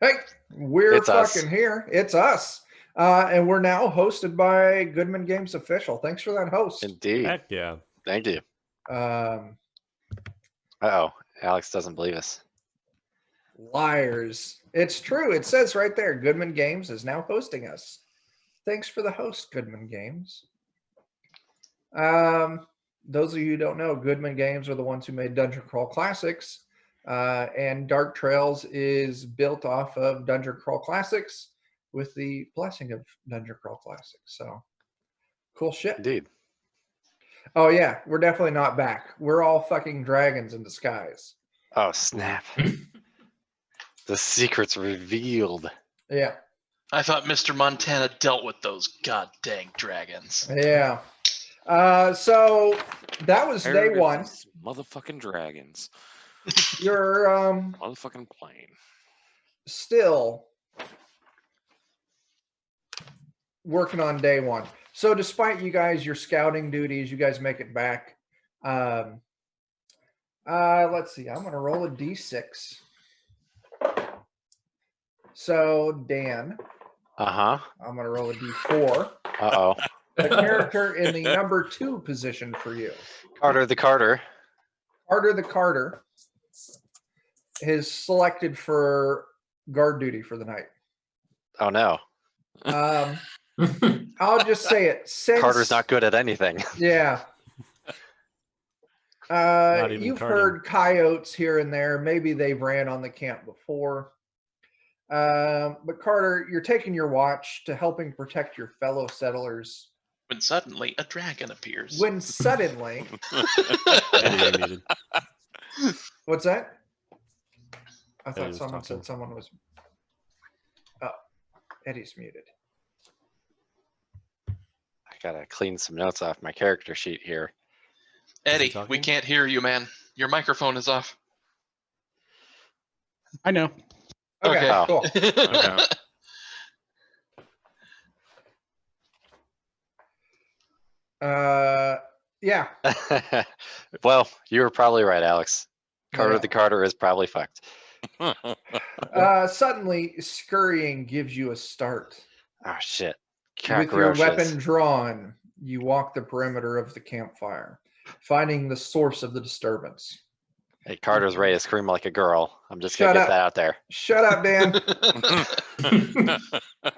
Hey, we're It's us. fucking here. It's us. And we're now hosted by Goodman Games Official. Thanks for that host. Indeed. Heck yeah. Thank you. Um, Uh-oh. Alex doesn't believe us. liars. It's true. It says right there, Goodman Games is now hosting us. Thanks for the host, Goodman Games. Those of you who don't know, Goodman Games are the ones who made Dungeon Crawl Classics. And Dark Trails is built off of Dungeon Crawl Classics with the blessing of Dungeon Crawl Classics. So cool shit. Indeed. Oh yeah, we're definitely not back. We're all fucking dragons in disguise. Oh, snap. The secret's revealed. Yeah. I thought Mr. Montana dealt with those god dang dragons. Yeah. So that was day one. Motherfucking dragons. You're Motherfucking plane. still working on day one. So despite you guys, your scouting duties, you guys make it back. Let's see. I'm going to roll a d6. So Dan, Uh-huh. I'm going to roll a d4. Uh-oh. The character in the number 2 position for you, Carter the Carter. Carter the Carter, is selected for guard duty for the night. Oh, no. I'll just say it. Since, Carter's not good at anything. Yeah. even You've Carter. heard coyotes here and there. Maybe they've ran on the camp before. But Carter, you're taking your watch to helping protect your fellow settlers. When suddenly a dragon appears. When suddenly, Eddie, you're muted. what's that? I Eddie thought was someone talking. said someone was. Oh, Eddie's muted. I gotta clean some notes off my character sheet here. Eddie, talking? we can't hear you, man. Your microphone is off. I know. Okay, Oh. cool. Okay. Yeah. Well, you were probably right, Alex. Carter Yeah. the Carter is probably fucked. Suddenly, scurrying gives you a start. Oh, shit. With your Cockroaches. weapon drawn, you walk the perimeter of the campfire, finding the source of the disturbance. Hey, Carter's ready to scream like a girl. I'm just Shut gonna up. get that out there. Shut up, Dan.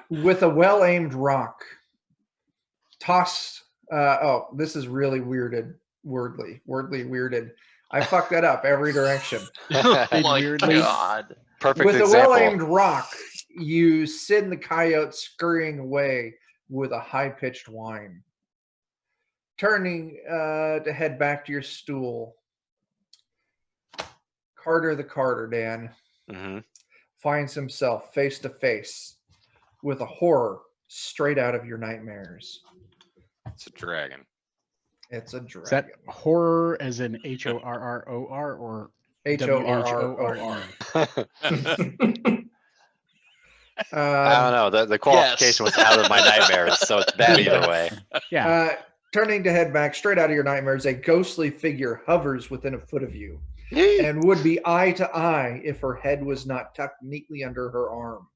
With a well-aimed rock, tossed. This is really wordly weirded. I fucked that up every direction. Oh my Weirdly. god. Perfect With example. a well-aimed rock, you send the coyote scurrying away with a high-pitched whine. Turning to head back to your stool, Carter the Carter, Dan, Mhm. finds himself face to face with a horror straight out of your nightmares. It's a dragon. It's a Is that dragon. horror as in HORROR or HORROR. I don't know. The qualification was out of my nightmares, so it's bad either way. Yeah. Turning to head back straight out of your nightmares, a ghostly figure hovers within a foot of you and would be eye to eye if her head was not tucked neatly under her arm.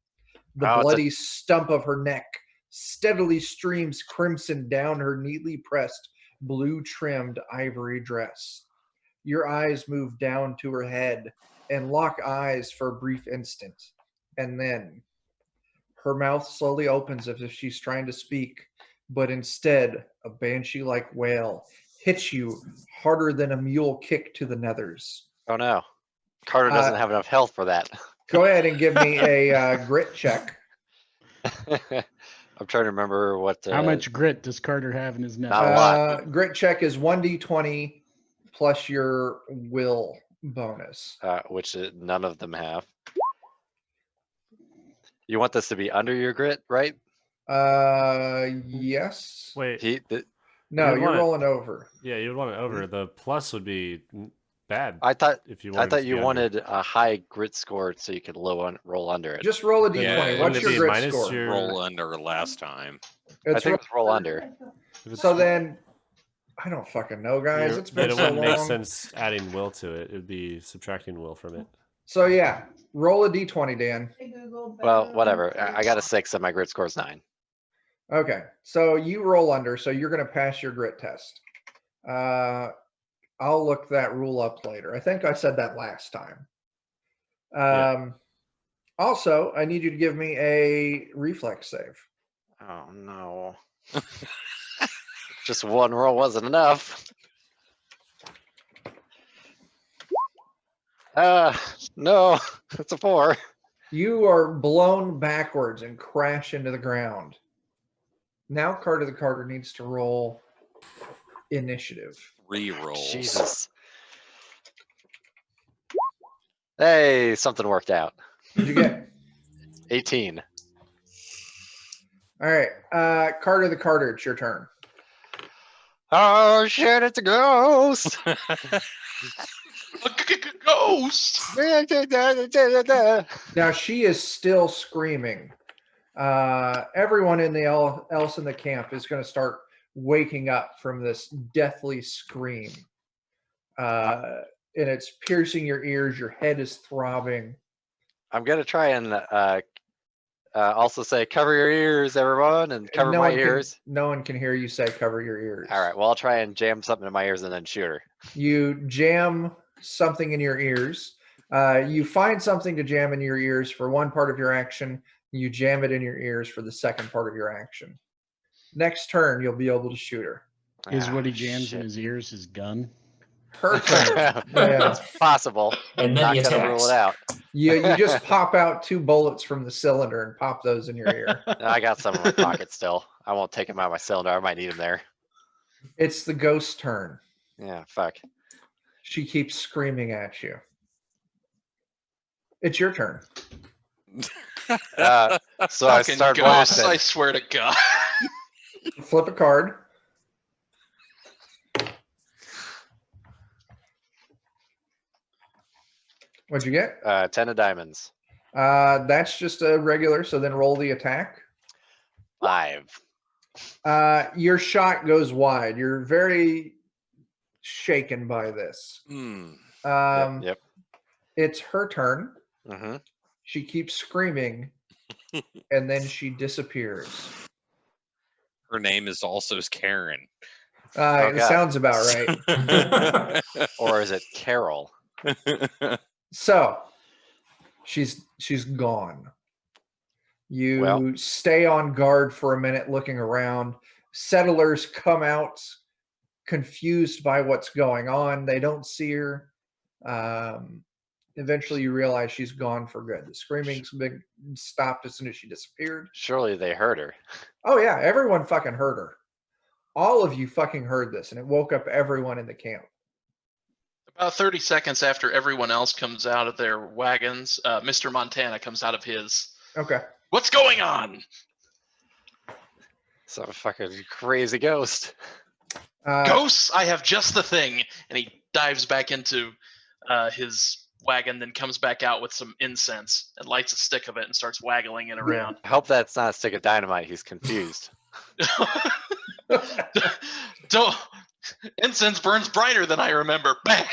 The Oh, it's a- bloody stump of her neck steadily streams crimson down her neatly pressed, blue-trimmed ivory dress. Your eyes move down to her head and lock eyes for a brief instant. And then her mouth slowly opens as if she's trying to speak, but instead, a banshee-like wail hits you harder than a mule kick to the nethers. Oh no. Carter doesn't have enough health for that. Go ahead and give me a grit check. I'm trying to remember what. How much grit does Carter have in his neck? Not a lot. Grit check is 1d20 plus your will bonus. Which none of them have. You want this to be under your grit, right? Yes. Wait. No, you'd you're want it- rolling over. Yeah, you'd want it over. The plus would be bad. I thought if you I wanted thought to you be under. wanted a high grit score so you could roll under it. Just roll a d20. Yeah, What's wouldn't it your be grit minus score? your- Roll under last time. I think it's roll under. If it's- So then, I don't fucking know, guys. It's been it so wouldn't make long. sense adding will to it. It would be subtracting will from it. So yeah, roll a d20, Dan. Hey Google, Well, whatever. I got a 6 and my grit score's 9. Okay, so you roll under, so you're going to pass your grit test. I'll look that rule up later. I think I said that last time. Also, I need you to give me a reflex save. Oh no. Just one roll wasn't enough. No, it's a 4. You are blown backwards and crash into the ground. Now Carter the Carter needs to roll initiative. 3 rolls. Jesus. Hey, something worked out. What'd you get? 18. All right, Carter the Carter, it's your turn. Oh shit, it's a ghost. Ghost. Now she is still screaming. Everyone in the else in the camp is going to start waking up from this deathly scream. And it's piercing your ears. Your head is throbbing. I'm gonna try and also say cover your ears, everyone, and cover my ears. No one can hear you say cover your ears. All right, well, I'll try and jam something in my ears and then shoot her. You jam something in your ears. You find something to jam in your ears for one part of your action. You jam it in your ears for the second part of your action. Next turn, you'll be able to shoot her. Is what he jams in his ears his gun? Her turn. Yeah. It's possible. And then Not he gonna rule it attacks. out. You just pop out 2 bullets from the cylinder and pop those in your ear. I got some in my pocket still. I won't take them out of my cylinder. I might need them there. It's the ghost's turn. Yeah, fuck. She keeps screaming at you. It's your turn. So I Fucking start ghosts, blasting. I swear to God. Flip a card. What'd you get? 10 of diamonds. That's just a regular, so then roll the attack. 5. Your shot goes wide. You're very shaken by this. Yep. It's her turn. Mm-hmm. She keeps screaming, and then she disappears. Her name is also Karen. It God. sounds about right. Or is it Carol? So she's gone. You stay on guard for a minute looking around. Settlers come out confused by what's going on. They don't see her. Eventually you realize she's gone for good. The screaming's been stopped as soon as she disappeared. Surely they heard her. Oh yeah, everyone fucking heard her. All of you fucking heard this, and it woke up everyone in the camp. About 30 seconds after everyone else comes out of their wagons, Mr. Montana comes out of his. Okay. What's going on? Some fucking crazy ghost. Ghosts, I have just the thing. And he dives back into his wagon, then comes back out with some incense and lights a stick of it and starts waggling it around. I hope that's not a stick of dynamite. He's confused. Don't. Incense burns brighter than I remember. Bang!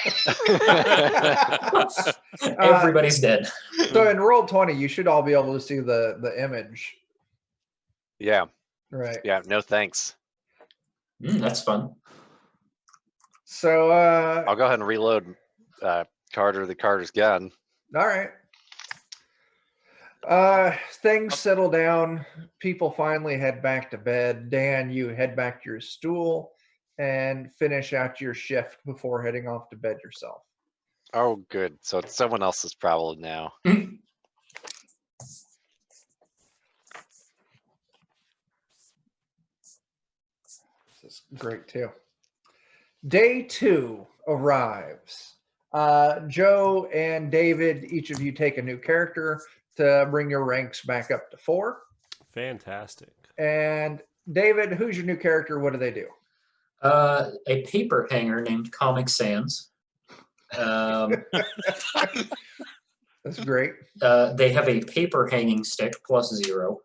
Everybody's dead. So in roll 20, you should all be able to see the image. Yeah. Right. Yeah. No thanks. That's fun. So I'll go ahead and reload Carter's gun. all right. Things settle down. People finally head back to bed. Dan, you head back to your stool and finish out your shift before heading off to bed yourself. Oh, good. So it's someone else's problem now. This is great too. Day 2 arrives. Joe and David, each of you take a new character to bring your ranks back up to 4. Fantastic. And David, who's your new character? What do they do? A paper hanger named Comic Sans. That's great. They have a paper hanging stick +0.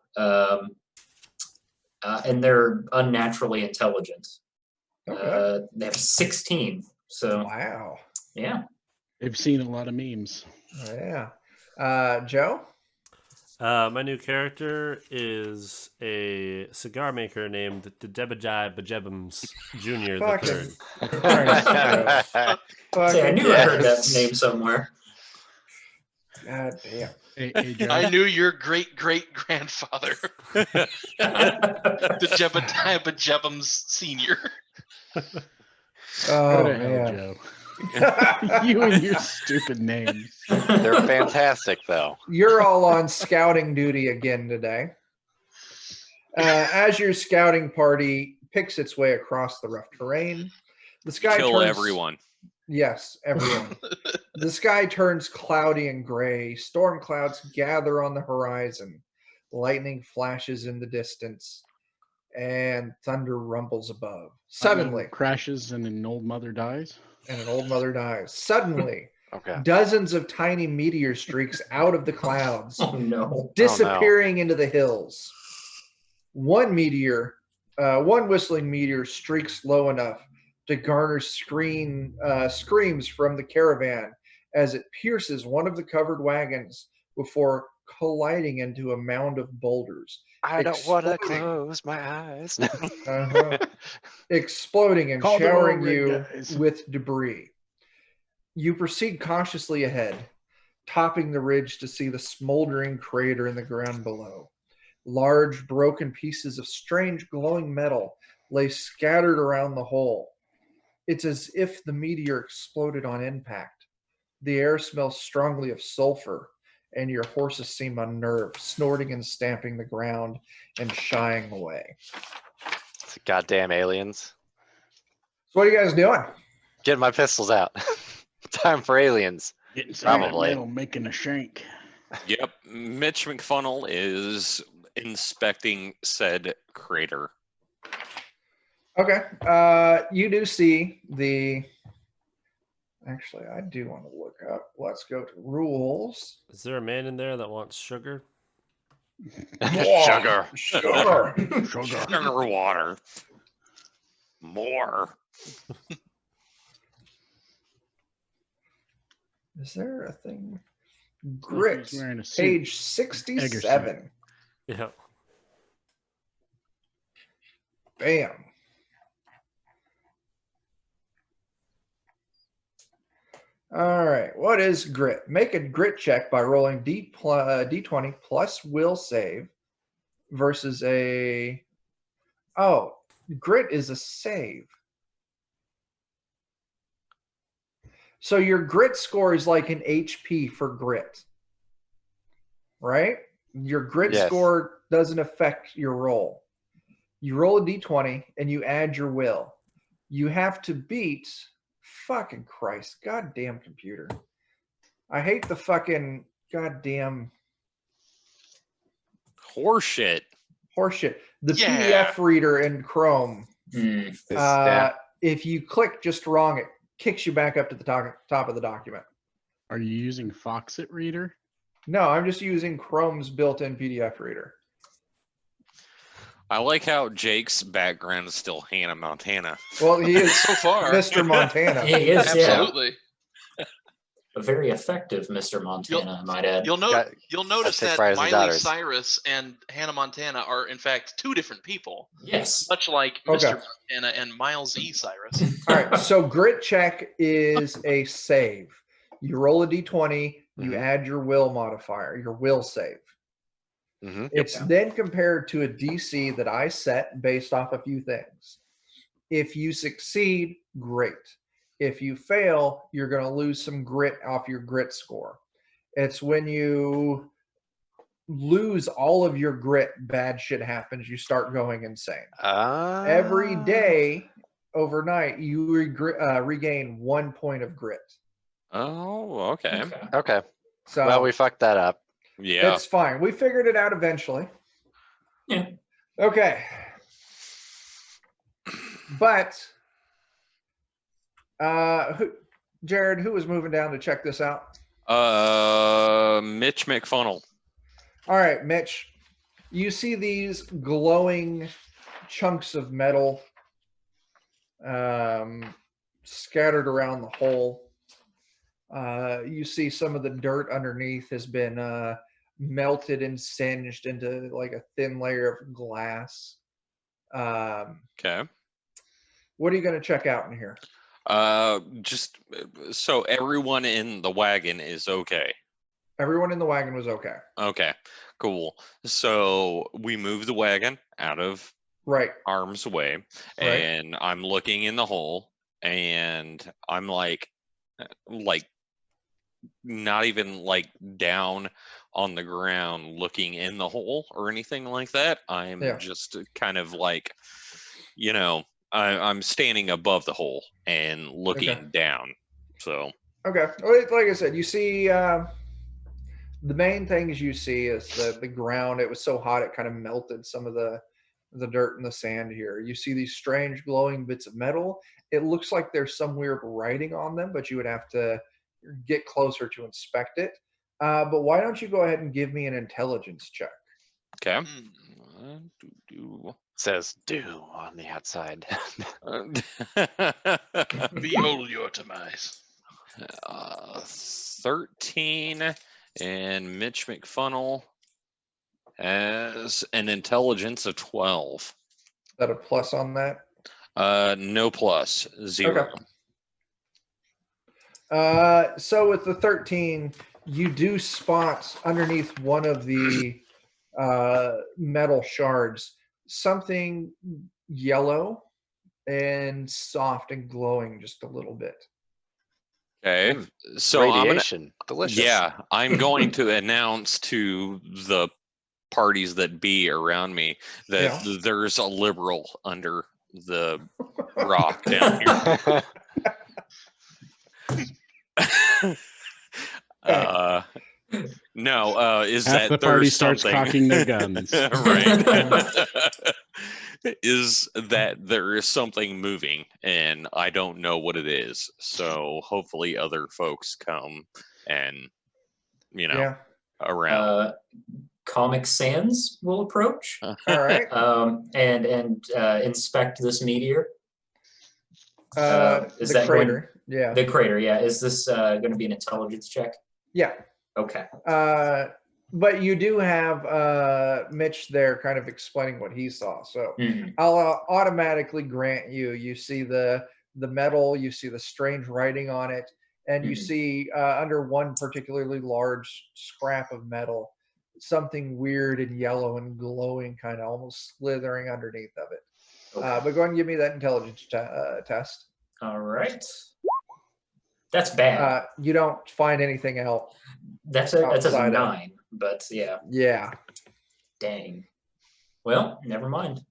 And they're unnaturally intelligent. Okay. They have 16. So Wow. yeah. They've seen a lot of memes. Yeah. Joe? My new character is a cigar maker named Debajai Bajebums Jr. the Fucking Third. Christ, Joe. Say, I Fucking knew I heard that Yes. name somewhere. God damn. Hey, Joe. I knew your great great grandfather, the Jebediah Bajebums Senior. Go Oh to hell, man. Joe. You and your stupid names. They're fantastic, though. You're all on scouting duty again today. As your scouting party picks its way across the rough terrain, the sky Kill turns. everyone. Yes, everyone. The sky turns cloudy and gray. Storm clouds gather on the horizon. Lightning flashes in the distance, and thunder rumbles above. Suddenly, Lightning crashes and an old mother dies. and an old mother dies. Suddenly, Okay. dozens of tiny meteor streaks out of the clouds, Oh no. disappearing into the hills. One whistling meteor streaks low enough to garner screams from the caravan as it pierces one of the covered wagons before colliding into a mound of boulders, I don't want to exploding. close my eyes. Uh-huh. Exploding and Call them all showering red you guys. with debris. You proceed cautiously ahead, topping the ridge to see the smoldering crater in the ground below. Large broken pieces of strange glowing metal lay scattered around the hole. It's as if the meteor exploded on impact. The air smells strongly of sulfur, and your horses seem unnerved, snorting and stamping the ground and shying away. Goddamn aliens. So what are you guys doing? Getting my pistols out. Time for aliens. Getting some of that Probably. metal, making a shank. Yep. Mitch McFunnel is inspecting said crater. Okay. You do see the. Actually, I do want to look up. Let's go to rules. Is there a man in there that wants sugar? Sugar. Sugar. Sugar. Sugar water. More. Is there a thing? Look, Grit. he's wearing a suit. Page 67. Yeah. Bam. All right. What is grit? Make a grit check by rolling D20 plus will save versus a. Oh, grit is a save. So your grit score is like an HP for grit, right? Your grit Yes. score doesn't affect your roll. You roll a D20 and you add your will. You have to beat. Fucking Christ. Goddamn computer. I hate the fucking goddamn Horseshit. horseshit. The Yeah. PDF reader in Chrome, Hmm. if you click just wrong, it kicks you back up to the top of the document. Are you using Foxit Reader? No, I'm just using Chrome's built-in PDF reader. I like how Jake's background is still Hannah Montana. Well, he is So far. Mr. Montana. He is, yeah. Absolutely. A very effective Mr. Montana, I might add. You'll notice take that fires and Miley daughters. Cyrus and Hannah Montana are in fact two different people, Yes. much like Okay. Mr. Montana and Miles E. Cyrus. All right, so grit check is a save. You roll a d20, you Mhm. add your will modifier, your will save. Mhm. It's then compared to a DC that I set based off a few things. If you succeed, great. If you fail, you're going to lose some grit off your grit score. It's when you lose all of your grit, bad shit happens. You start going insane. Every day, overnight, you regain 1 point of grit. Oh, okay. Okay. So Well, we fucked that up. Yeah. it's fine. We figured it out eventually. Yeah. Okay. But Jared, who was moving down to check this out? Mitch McFunnel. All right, Mitch. You see these glowing chunks of metal scattered around the hole. You see some of the dirt underneath has been melted and singed into like a thin layer of glass. Okay. What are you going to check out in here? Just so everyone in the wagon is okay. Everyone in the wagon was okay. Okay, cool. So we move the wagon out of Right. harm's way, Right. and I'm looking in the hole, and I'm like not even like down on the ground looking in the hole or anything like that. I'm Yeah. just kind of like, I'm standing above the hole and looking down. So Okay. Well, like I said, you see the main things you see is the ground. It was so hot it kind of melted some of the dirt and the sand here. You see these strange glowing bits of metal. It looks like there's some weird writing on them, but you would have to get closer to inspect it. But why don't you go ahead and give me an intelligence check? okay. Says "do" on the outside. Behold your demise. 13, and Mitch McFunnel has an intelligence of 12. Is that a plus on that? No plus, 0. So with the 13, you do spot underneath one of the metal shards something yellow and soft and glowing just a little bit. Okay, so Radiation, delicious. I'm going to announce to the parties that be around me that there's a liberal under the rock down here. No, is Half that the party there's starts something cocking their guns. right? Is that there is something moving and I don't know what it is. So hopefully other folks come and around. Comic Sans will approach. All right. And inspect this meteor. Is the that crater? The crater, yeah. Is this going to be an intelligence check? Yeah. Okay. But you do have Mitch there kind of explaining what he saw. So I'll automatically grant you see the metal, you see the strange writing on it, and you see under one particularly large scrap of metal, something weird and yellow and glowing, kind of almost slithering underneath of it. Okay. But go ahead and give me that intelligence test. All right. That's bad. You don't find anything else. That's a 9, but yeah. Yeah. Dang. Well, never mind.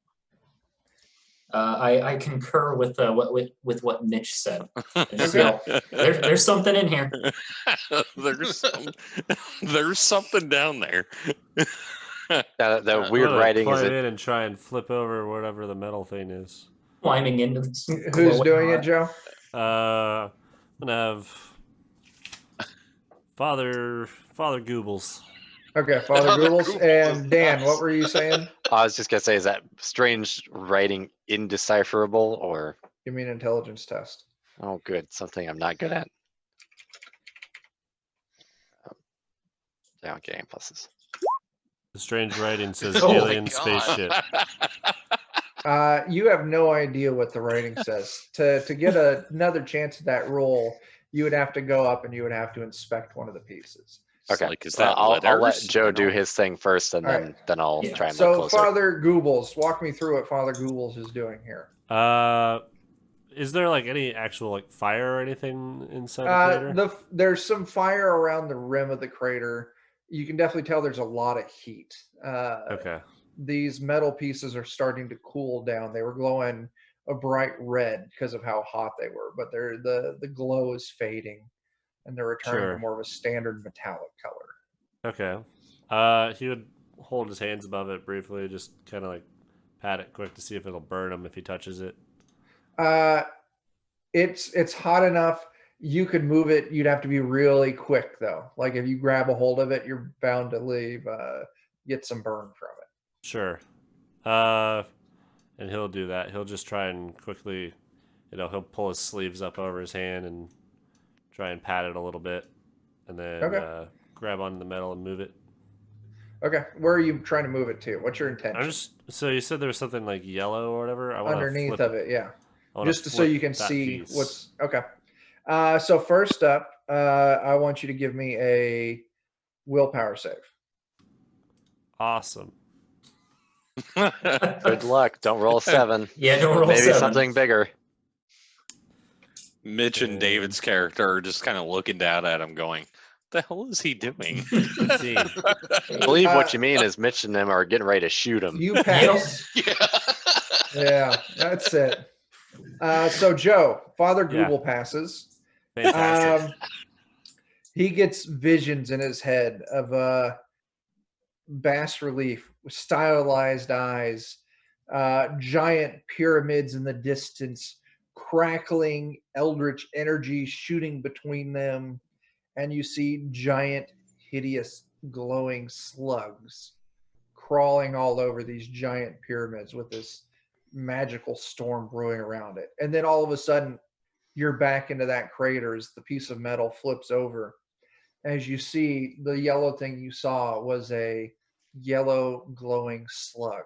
I concur with what Mitch said. There's something in here. There's something down there. The weird writing is it in and try and flip over whatever the metal thing is. Climbing into this. Who's doing it, Joe? I'm gonna have Father Goobles. Okay, Father Goobles. And Dan, what were you saying? I was just gonna say, is that strange writing indecipherable or? Give me an intelligence test. Oh, good. Something I'm not good at. Yeah, okay, pluses. The strange writing says alien spaceship. You have no idea what the writing says. To get another chance at that roll, you would have to go up and you would have to inspect one of the pieces. Okay, like, is that I'll let letters? Joe do his thing first, and then I'll try and look closer. Father Goobles, walk me through what Father Goobles is doing here. Is there like any actual like fire or anything inside the crater? There's some fire around the rim of the crater. You can definitely tell there's a lot of heat. Okay. These metal pieces are starting to cool down. They were glowing a bright red because of how hot they were, but the glow is fading, and they're returning to more of a standard metallic color. Okay. He would hold his hands above it briefly, just kind of like pat it quick to see if it'll burn him if he touches it. It's hot enough. You could move it. You'd have to be really quick though. Like if you grab a hold of it, you're bound to get some burn from it. Sure. And he'll do that. He'll just try and quickly, he'll pull his sleeves up over his hand and try and pat it a little bit, and then grab onto the metal and move it. Okay, where are you trying to move it to? What's your intention? So you said there was something like yellow or whatever. I want Underneath flip, of it, yeah. I wanna Just so you can flip that see piece. what's okay. So first up, I want you to give me a willpower save. Awesome. Good luck. Don't roll a 7. Yeah, don't roll Maybe 7. something bigger. Mitch and David's character are just kind of looking down at him, going, "The hell is he doing?" 15. I believe what you mean is Mitch and them are getting ready to shoot him. You pass. Yeah. Yeah, that's it. So Joe, Father Yeah. Google passes. Fantastic. He gets visions in his head of bas relief with stylized eyes, giant pyramids in the distance, crackling eldritch energy shooting between them, and you see giant, hideous, glowing slugs crawling all over these giant pyramids with this magical storm brewing around it. And then all of a sudden, you're back into that crater as the piece of metal flips over. As you see, the yellow thing you saw was a yellow glowing slug.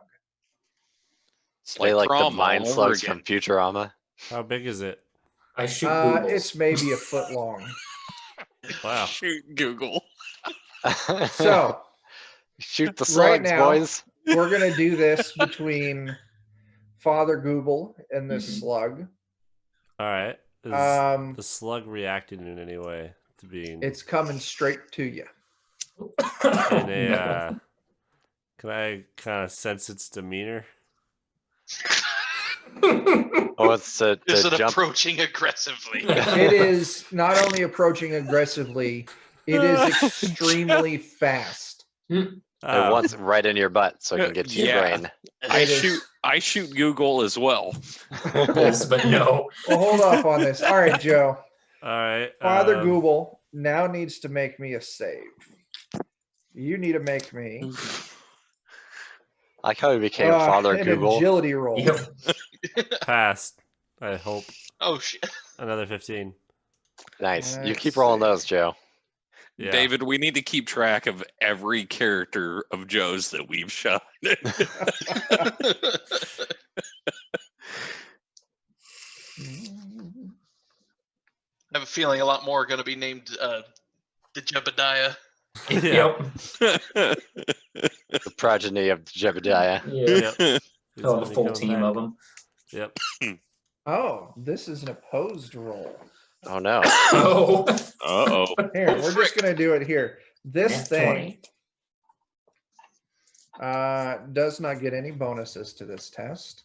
It's They like the prom mind all over slugs again. from Futurama. How big is it? I shoot Googles. It's maybe a foot long. Wow. Shoot Google. So shoot the right slugs, now, boys. we're going to do this between Father Google and this Mhm. All slug. right. Is Um, the slug reacting in any way to being It's coming straight to you. in a? No. Can I kind of sense its demeanor? Oh, it's to Is it jump. approaching aggressively? It is not only approaching aggressively, it is extremely fast. It wants it right in your butt so it can get to your Yeah. brain. I shoot Google as well. Yes, but no. Well, hold off on this. All right, Joe. All right. Father Google now needs to make me a save. You need to make me I like how he became Father an Google. agility roll. Yep. Passed. I hope. Oh shit! Another 15. Nice. You Let's keep rolling see. those, Joe. Yeah. David, we need to keep track of every character of Joe's that we've shot. I have a feeling a lot more are going to be named the Jebediah. Yeah. Yep. The progeny of Jebediah. Yeah. Yep. He's Oh, gonna the be full coming team back. of them. Yep. Oh, this is an opposed roll. Oh no. Oh. Uh-oh. Here, Oh, we're frick. just going to do it here. This Nat thing 20. does not get any bonuses to this test.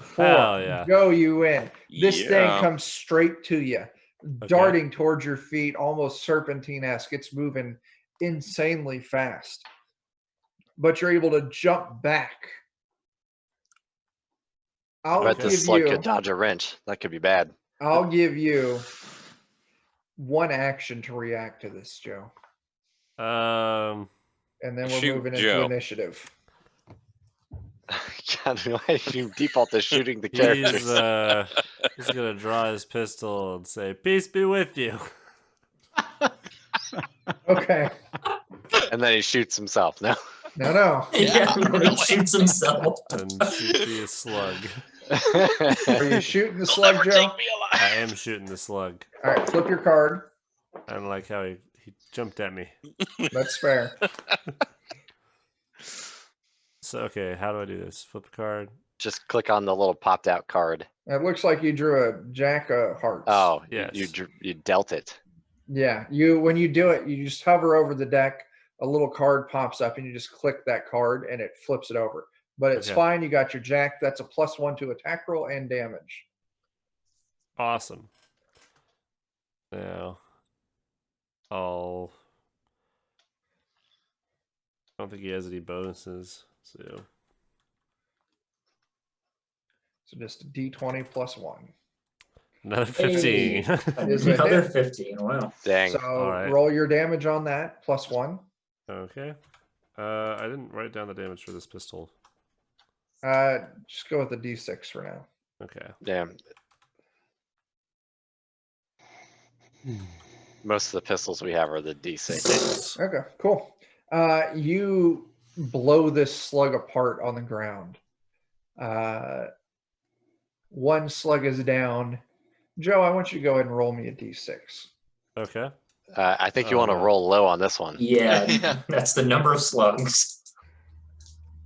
4. Hell yeah. Go, you win. This thing Yeah. comes straight to you, darting towards your feet, almost serpentine-esque. It's moving insanely fast. But you're able to jump back. I bet this slug could dodge a wrench. That could be bad. I'll give you 1 action to react to this, Joe. And then we're Shoot, moving into Joe. initiative. God, why did you default to shooting the characters? He's gonna draw his pistol and say, "Peace be with you," Okay. And then he shoots himself. No. No. Yeah, and then really? he shoots himself. and shoot the slug. Are you shooting the They'll slug, never Joe? take me alive. I am shooting the slug. All right, flip your card. I don't like how he jumped at me. That's fair. So okay, how do I do this? Flip a card. Just click on the little popped out card. It looks like you drew a jack of hearts. Oh, Yes. you dealt it. Yeah. When you do it, you just hover over the deck. A little card pops up, and you just click that card, and it flips it over. But it's Okay. fine. You got your jack. That's a +1 to attack roll and damage. Awesome. Now, I don't think he has any bonuses. So just a D20 +1. another 15. Is it Another hit? 15. Wow. Dang. So right. roll your damage on that +1. Okay. I didn't write down the damage for this pistol. Just go with the D6 for now. Okay. Damn. Most of the pistols we have are the D6. 6. Okay, cool. You blow this slug apart on the ground. One slug is down. Joe, I want you to go ahead and roll me a d6. Okay. I think you Oh, want to no. roll low on this one. Yeah, Yeah. that's the number of slugs.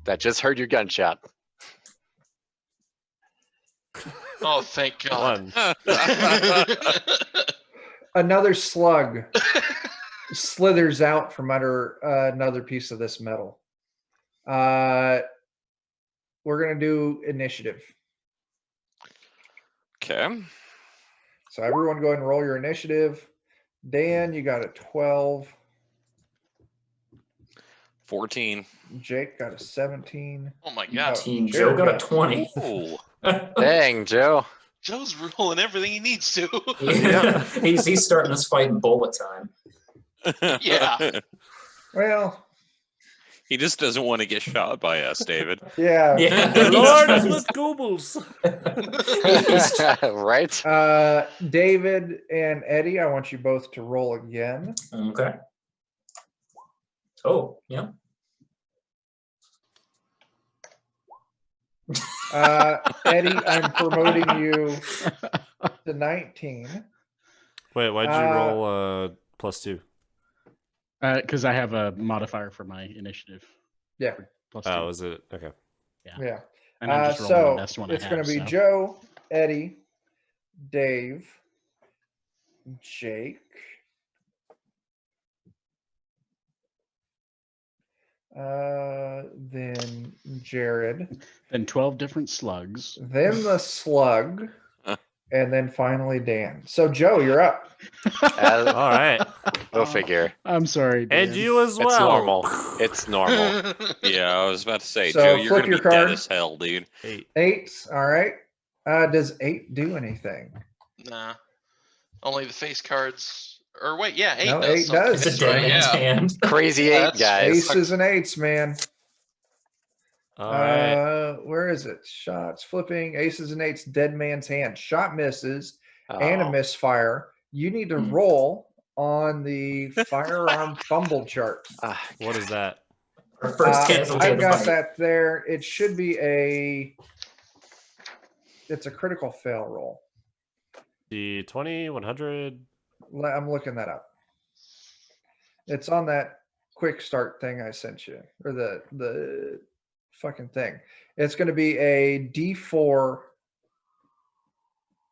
That just heard your gunshot. Oh, thank God. One. Another slug slithers out from under another piece of this metal. We're going to do initiative. Okay. So everyone go ahead and roll your initiative. Dan, you got a 12. 14. Jake got a 17. Oh my God. Team Jared Joe got a got- 20. Ooh. Dang, Joe. Joe's rolling everything he needs to. Yeah. he's starting this fight in bullet time. Yeah. Well, He just doesn't want to get shot by us, David. yeah. Yeah. The He's Lord trying is to- with Goobles. Right? David and Eddie, I want you both to roll again. Okay. Oh, yeah. Eddie, I'm promoting you to 19. Wait, why'd you roll +2? Because I have a modifier for my initiative. Yeah. +2. Oh, is it? Okay. Yeah. And I'm just rolling So the best one it's I going have. to be so. Joe, Eddie, Dave, Jake, then Jared, Then 12 different slugs. then the slug, and then finally Dan. So Joe, you're up. All right. Go figure. I'm sorry, Dan. And you as well. It's normal. It's normal. Yeah, I was about to say, So Joe, you're flip going to your be dead card. as hell, dude. 8. 8. All right. Does 8 do anything? Nah. Only the face cards. Or wait, yeah, 8 No, does. 8 something. does. It's a dead Right, man's yeah. hand. Crazy Yeah, 8, that's- guys. Aces and 8s, man. All right. Where is it? Shots, flipping, aces and 8s, dead man's hand. Shot misses and a Oh. misfire. You need to roll on the firearm fumble chart. Ah, What is that? Our first casualty I've of the got fight. that there. It should be it's a critical fail roll. The 20, 100. I'm looking that up. It's on that quick start thing I sent you, or the fucking thing. It's going to be a D4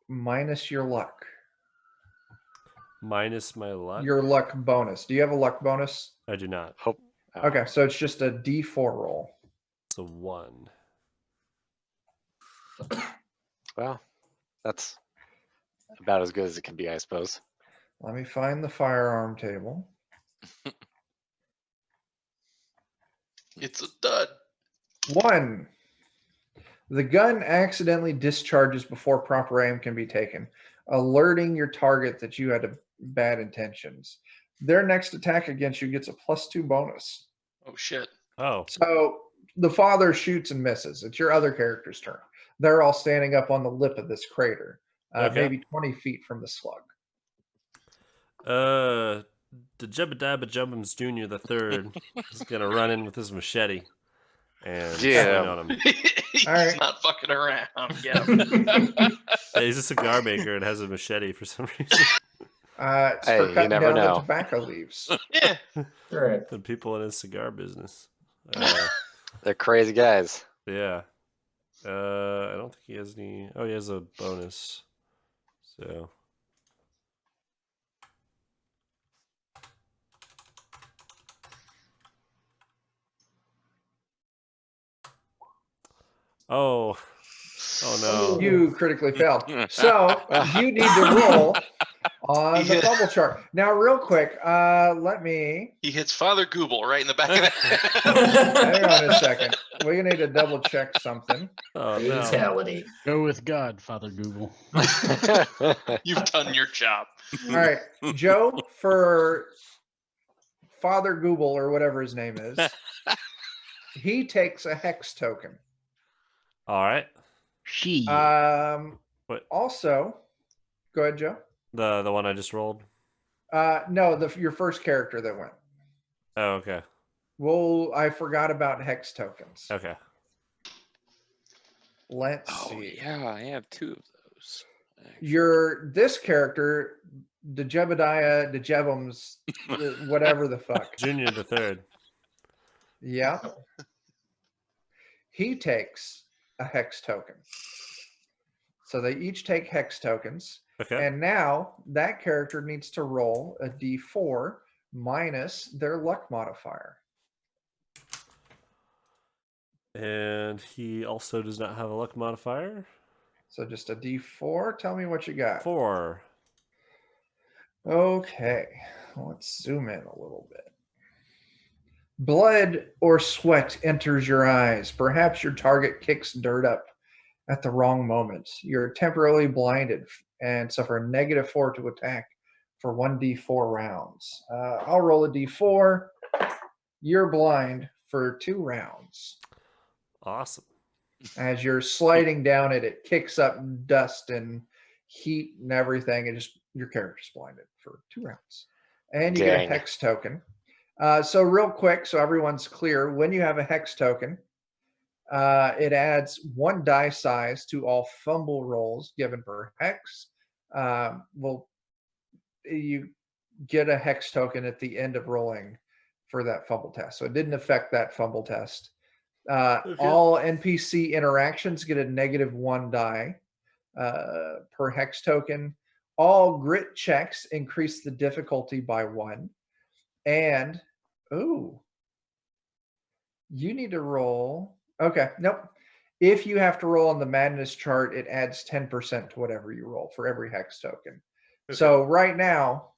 minus your luck. Minus my luck. Your luck bonus. Do you have a luck bonus? I do not. hope. Oh. Okay, so it's just a D4 roll. It's a 1. Well, that's about as good as it can be, I suppose. Let me find the firearm table. It's a dud. 1. The gun accidentally discharges before proper aim can be taken, alerting your target that you had bad intentions. Their next attack against you gets a +2 bonus. Oh shit. Oh. So the father shoots and misses. It's your other character's turn. They're all standing up on the lip of this crater, Okay. maybe 20 feet from the slug. The Jebediah Jumbums Jr. the Third is gonna run in with his machete and swing Yeah. on him. He's All right. not fucking around. Yeah. Yeah, he's a cigar maker and has a machete for some reason. It's Hey, for you cutting never down the know. tobacco leaves. Yeah. Right. The people in his cigar business. They're crazy guys. Yeah. I don't think he has any. Oh, he has a bonus. So. Oh. Oh no. You critically failed. So you need to roll on the fumble chart. Now, real quick, let me He hits Father Google right in the back of the hang on a head. second. We need to double check something. Oh no. Fatality. Go with God, Father Google. You've done your job. All right, Joe, for Father Google or whatever his name is, he takes a hex token. All right. She. What? Also, go ahead, Joe. The one I just rolled. No, your first character that went. Oh, okay. Well, I forgot about hex tokens. Okay. Let's Oh see. yeah, I have 2 of those. actually. This character, the Jebediah, the Jebums, whatever the fuck. Junior the third. Yeah. He takes a hex token. So they each take hex tokens. Okay. And now that character needs to roll a d4 minus their luck modifier. And he also does not have a luck modifier. So just a d4. Tell me what you got. 4. Okay. Let's zoom in a little bit. Blood or sweat enters your eyes. Perhaps your target kicks dirt up at the wrong moment. You're temporarily blinded and suffer a -4 to attack for 1d4 rounds. I'll roll a d4. You're blind for 2 rounds. Awesome. As you're sliding down it, it kicks up dust and heat and everything, and just your character's blinded for 2 rounds. And you get a Dang. hex token. So real quick, so everyone's clear, when you have a hex token, it adds 1 die size to all fumble rolls given per hex. Well, you get a hex token at the end of rolling for that fumble test. So it didn't affect that fumble test. Okay. All NPC interactions get a -1 die per hex token. All grit checks increase the difficulty by 1. And, ooh, you need to roll. Okay, nope. If you have to roll on the madness chart, it adds 10% to whatever you roll for every hex token. Okay. So right now,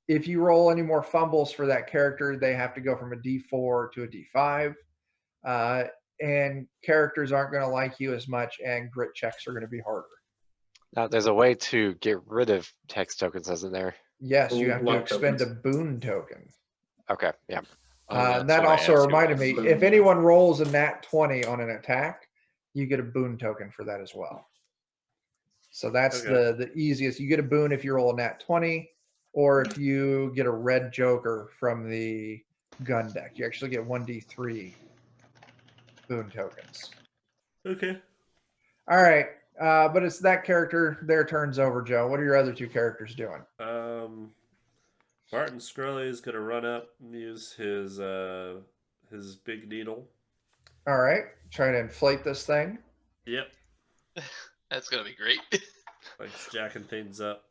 if you roll any more fumbles for that character, they have to go from a D4 to a D5. And characters aren't going to like you as much, and grit checks are going to be harder. Now, there's a way to get rid of hex tokens, isn't there? Yes, you have to Luck expend a tokens. boon token. Okay, yeah. Oh, And that's that what I also asked you reminded about. me, if anyone rolls a nat 20 on an attack, you get a boon token for that as well. So that's Okay. the easiest. You get a boon if you roll a nat 20, or if you get a red joker from the gun deck. You actually get 1d3 boon tokens. Okay. All right. But it's that character. Their turn's over, Joe. What are your other 2 characters doing? Barton Scrolly is gonna run up and use his big needle. All right. Trying to inflate this thing. Yep. That's gonna be great. Like jacking things up.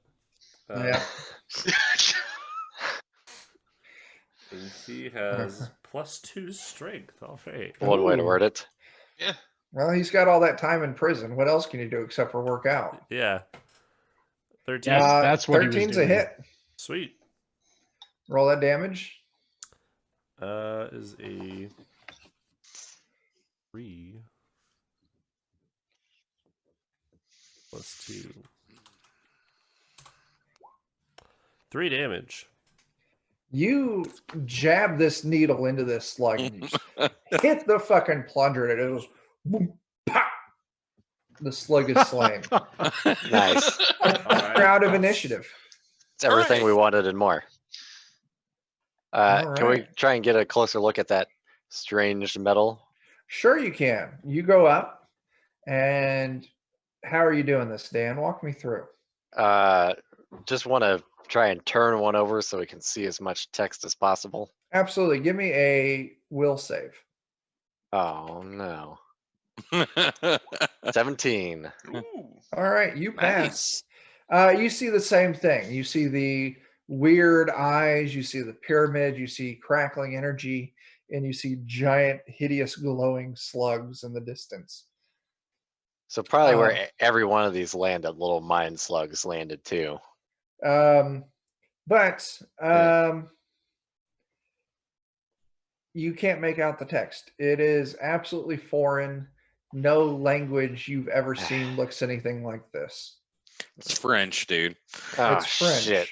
Yeah. And he has +2 strength. All right. One way to word it. Yeah. Well, he's got all that time in prison. What else can you do except for work out? Yeah. 13. That's what he was 13's a doing. hit. Sweet. Roll that damage. Is a 3 +2. 3 damage. You jab this needle into this slug and you just hit the fucking plunger and it goes boom, pop. The slug is slain. Nice. Alright. You're out of initiative. It's everything Alright. we wanted and more. Can we Alright. try and get a closer look at that strange metal? Sure you can. You go up, and how are you doing this, Dan? Walk me through. Just want to try and turn one over so we can see as much text as possible. Absolutely. Give me a will save. Oh no. 17. Ooh. All right, you pass. Nice. You see the same thing. You see the weird eyes, you see the pyramid, you see crackling energy, and you see giant, hideous, glowing slugs in the distance. So probably where every one of these landed, little mine slugs landed too. But you can't make out the text. It is absolutely foreign. No language you've ever seen looks anything like this. It's French, dude. Oh It's French. shit.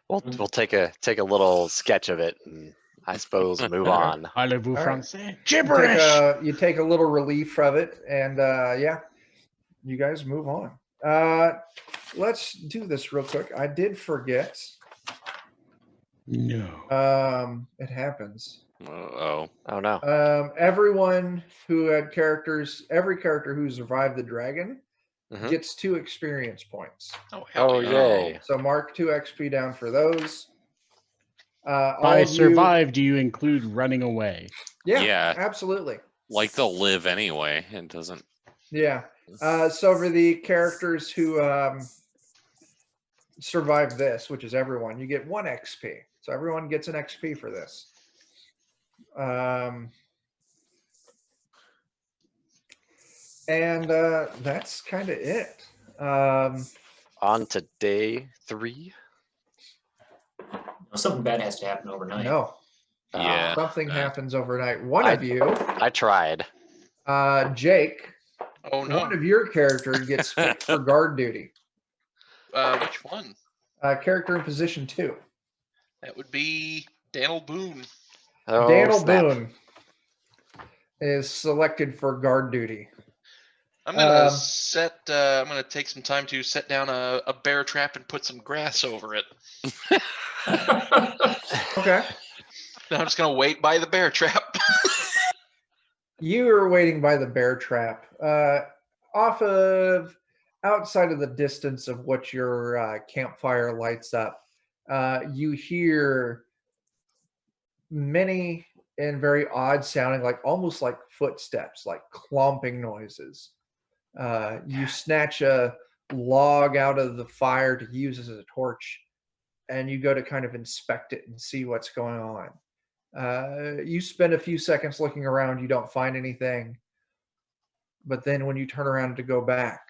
We'll take a little sketch of it and I suppose move on. Parlez-vous All right. français? You take a little relief of it, and yeah, you guys move on. Let's do this real quick. I did forget. No. It happens. Oh. Oh no. Everyone who had characters, every character who survived the dragon Mhm. gets 2 experience points. Oh, hell Oh yeah. yay. So mark 2 XP down for those. All By of you, survive, do you include running away? yeah, absolutely. Like they'll live anyway. It doesn't. Yeah. So for the characters who survive this, which is everyone, you get 1 XP. So everyone gets an XP for this. And that's kind of it. On to day 3. Something bad has to happen overnight. No, Yeah. something that- happens overnight. One I- of you, I tried. Jake, Oh no. one of your character gets picked for guard duty. Which one? Character in position 2. That would be Daniel Boone. Oh, Daniel snap. Boone is selected for guard duty. I'm gonna Um, I'm gonna take some time to set down a bear trap and put some grass over it. Okay. Then I'm just gonna wait by the bear trap. You are waiting by the bear trap, off of outside of the distance of what your campfire lights up. You hear many and very odd sounding, like almost like footsteps, like clomping noises. You snatch a log out of the fire to use as a torch, and you go to kind of inspect it and see what's going on. You spend a few seconds looking around, you don't find anything. But then when you turn around to go back,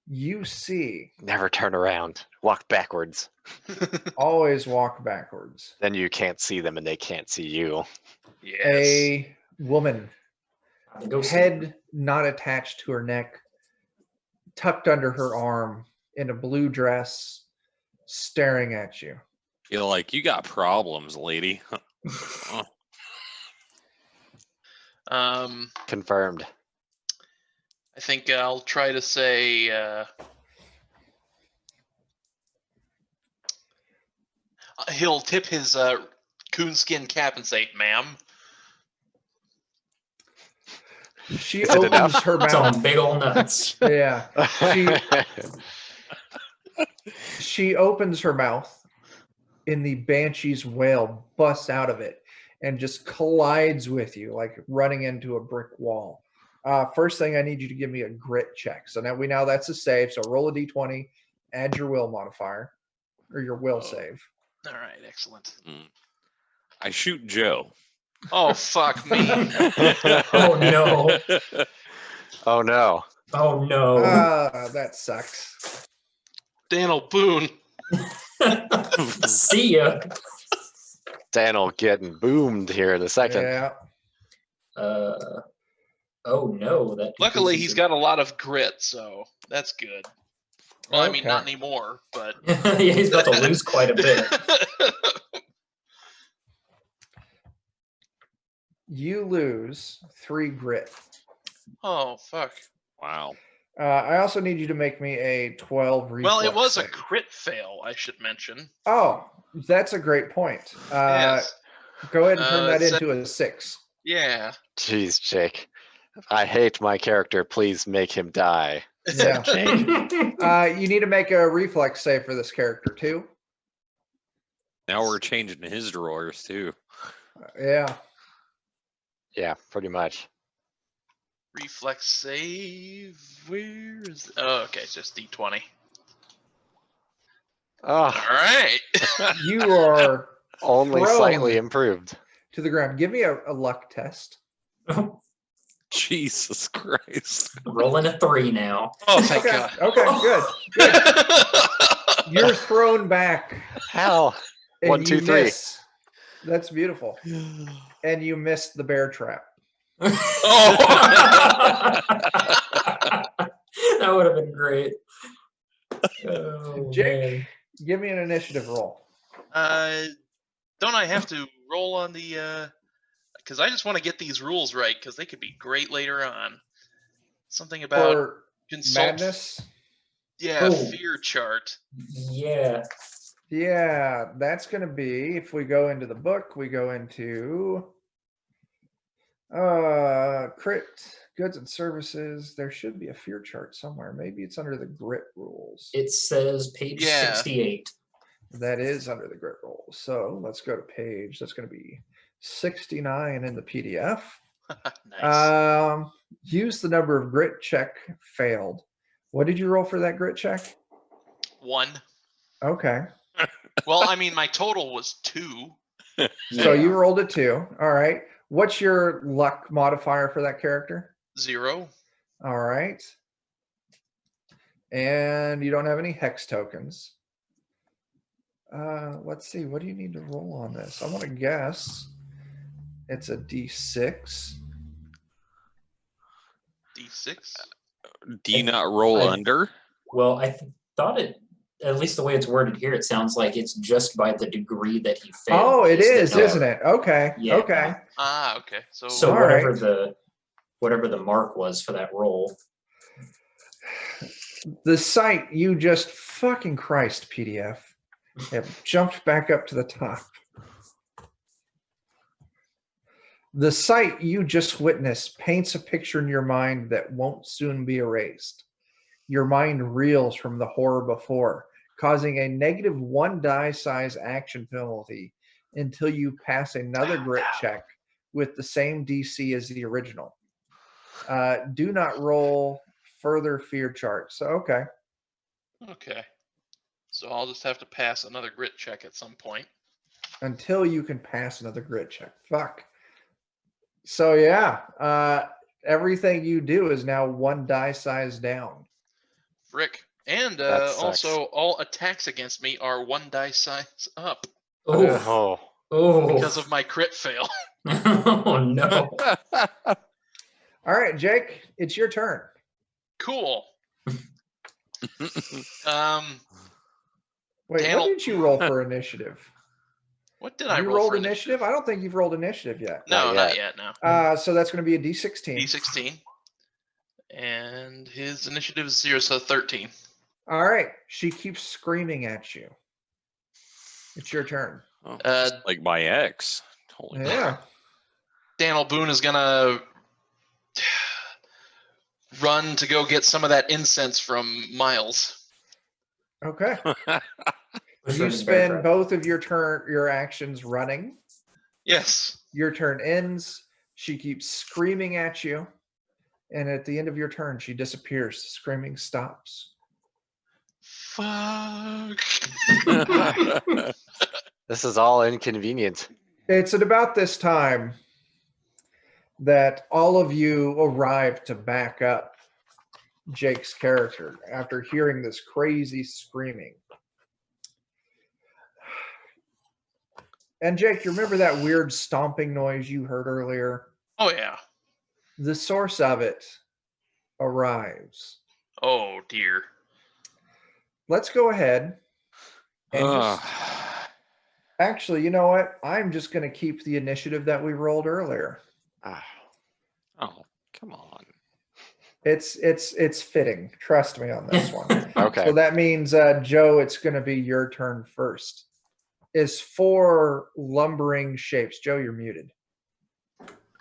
you see, Never turn around. Walk backwards. always walk backwards, Then you can't see them and they can't see you. Yes. a woman, Go see. head not attached to her neck, tucked under her arm, in a blue dress, staring at you. You're like, you got problems, lady. Confirmed. I think I'll try to say he'll tip his coonskin cap and say, "Ma'am." She Is it opens enough? her It's on mouth. big old nuts. Yeah. She opens her mouth, and the banshee's wail busts out of it and just collides with you, like running into a brick wall. First thing, I need you to give me a grit check. So now that's a save. So roll a d20, add your will modifier, or your will save. All right, excellent. I shoot Joe. Oh fuck me! Oh no! Oh no. Oh no! That sucks. Daniel Boone. See ya. Daniel getting boomed here in a second. Yeah. Oh no! That Luckily, decreases he's got a lot of grit, so that's good. Well, I mean, not Okay. anymore, but yeah, he's about to lose quite a bit. You lose 3 grit. Oh fuck. Wow. I also need you to make me a 12 reflex Well, it was a save. crit fail, I should mention. Oh, that's a great point. Yes. Go ahead and turn that so- into a 6. Yeah. Jeez, Jake. I hate my character. Please make him die. Yeah. Jake. You need to make a reflex save for this character too. Now we're changing his drawers too. Yeah. Yeah, pretty much. Reflex save. Where is? Oh, okay, it's just D20. All Oh, right. You are only thrown slightly improved. to the ground. Give me a luck test. Jesus Christ. Rolling a 3 now. Oh, thank Okay. God. Okay, good. You're thrown back. Hell. And 1, 2, you 3. miss. That's beautiful. And you missed the bear trap. Oh. That would have been great. Oh, Jake, man. give me an initiative roll. Don't I have to roll on the? Because I just want to get these rules right, because they could be great later on. Something about For consult. madness. Yeah, Oh. fear chart. Yeah. Yeah, that's going to be, if we go into the book, we go into crit, goods and services. There should be a fear chart somewhere. Maybe it's under the grit rules. It says page Yeah. 68. That is under the grit rules. So let's go to page. That's going to be 69 in the PDF. Nice. Use the number of grit check failed. What did you roll for that grit check? 1. Okay. Well, I mean, my total was 2. So you rolled a 2. All right. What's your luck modifier for that character? 0. All right. And you don't have any hex tokens. Let's see. What do you need to roll on this? I want to guess it's a D6. D6. Do you not roll under? Well, I thought it, at least the way it's worded here, it sounds like it's just by the degree that he failed. Oh, it is, the isn't it? Okay. Yeah. Okay. Ah, okay. So So All whatever the mark was for that roll. The site you just fucking Christ PDF. It jumped back up to the top. The sight you just witnessed paints a picture in your mind that won't soon be erased. Your mind reels from the horror before, causing a -1 die size action penalty until you pass another grit check with the same DC as the original. Do not roll further fear charts. So, okay. okay. So I'll just have to pass another grit check at some point. Until you can pass another grit check. Fuck. So yeah, everything you do is now 1 die size down. Frick. And That sucks. also, all attacks against me are 1 die size up Oh, because of my crit fail. oh no. All right, Jake, it's your turn. Cool. Wait, Daniel- what did you roll for initiative? What did I You roll rolled for initiative? I don't think you've rolled initiative yet. No, Not not yet. yet. No. So that's going to be a D16. D16. And his initiative is 0, so 13. All right. She keeps screaming at you. It's your turn. Oh, just like my ex. Holy Yeah. Daniel Boone is gonna run to go get some of that incense from Miles. Okay. crap. You spend both of your actions running. Yes. Your turn ends. She keeps screaming at you. And at the end of your turn, she disappears. Screaming stops. Fuck. This is all inconvenient. It's at about this time that all of you arrive to back up Jake's character after hearing this crazy screaming. And Jake, you remember that weird stomping noise you heard earlier? Oh yeah. The source of it arrives. Oh dear. Let's go ahead and just... Actually, you know what? I'm just going to keep the initiative that we rolled earlier. Oh, come on. It's fitting. Trust me on this one. Okay. So that means, Joe, it's going to be your turn first. Is 4 lumbering shapes. Joe, you're muted.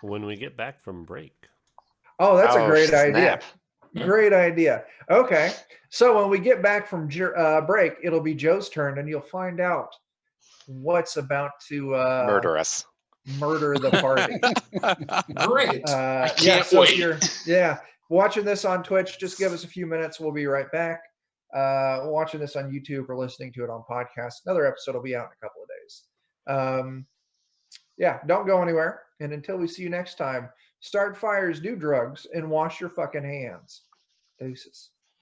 When we get back from break. Oh, that's a great idea. snap. Great idea. Okay. So when we get back from break, it'll be Joe's turn, and you'll find out what's about to Murder us. murder the party. Great. I Yeah, can't so if wait. you're watching this on Twitch, just give us a few minutes. We'll be right back. Watching this on YouTube or listening to it on podcast, another episode will be out in a couple of days. Yeah, don't go anywhere. And until we see you next time, start fires, do drugs, and wash your fucking hands. Deuces.